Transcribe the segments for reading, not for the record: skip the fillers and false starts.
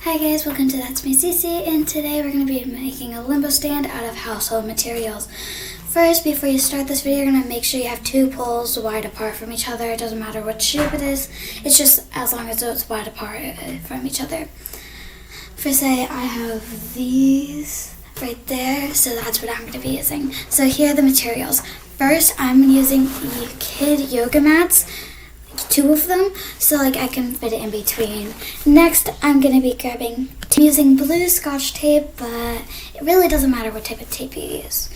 Hi guys, welcome to That's Me Cece, and today we're going to be making a limbo stand out of household materials. First, before you start this video, you're going to make sure you have two poles wide apart from each other. It doesn't matter what shape it is, it's just as long as it's wide apart from each other. For say, I have these right there, so that's what I'm going to be using. So here are the materials. First, I'm using kid yoga mats. Two of them, so I can fit it in between. Next, I'm going to be using blue Scotch tape, but it really doesn't matter what type of tape you use.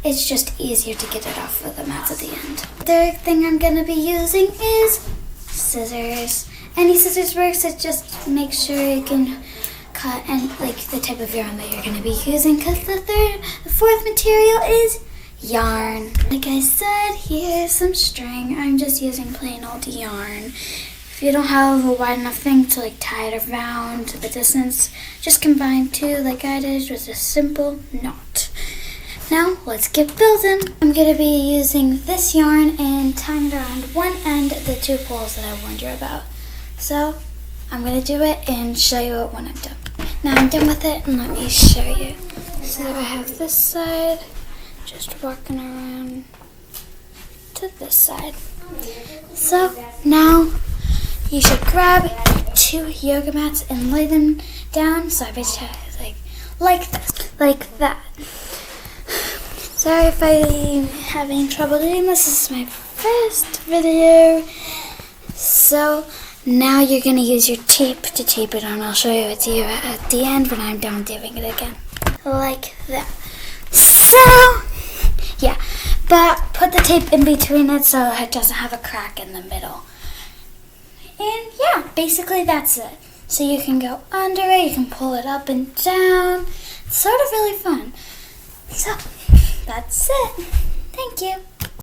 It's just easier to get it off of the mats at the end. Third thing I'm going to be using is scissors. Any scissors works, it just make sure you can cut and the type of yarn that you're going to be using, because the fourth material is yarn. Like I said, here's some string. I'm just using plain old yarn. If you don't have a wide enough thing to tie it around the distance, just combine two like I did with a simple knot. Now let's get building. I'm going to be using this yarn and tying it around one end of the two poles that I warned you about. So I'm going to do it and show you it when I'm done. Now I'm done with it, and let me show you. So I have this side, just walking around to this side. So now you should grab two yoga mats and lay them down side by side, like this, like that. Sorry if I'm having trouble doing this. This is my first video. So now you're gonna use your tape to tape it on. I'll show you it to you at the end when I'm done doing it again, like that. So yeah, but put the tape in between it so it doesn't have a crack in the middle. And yeah, basically that's it. So you can go under it, you can pull it up and down. It's sort of really fun. So that's it. Thank you.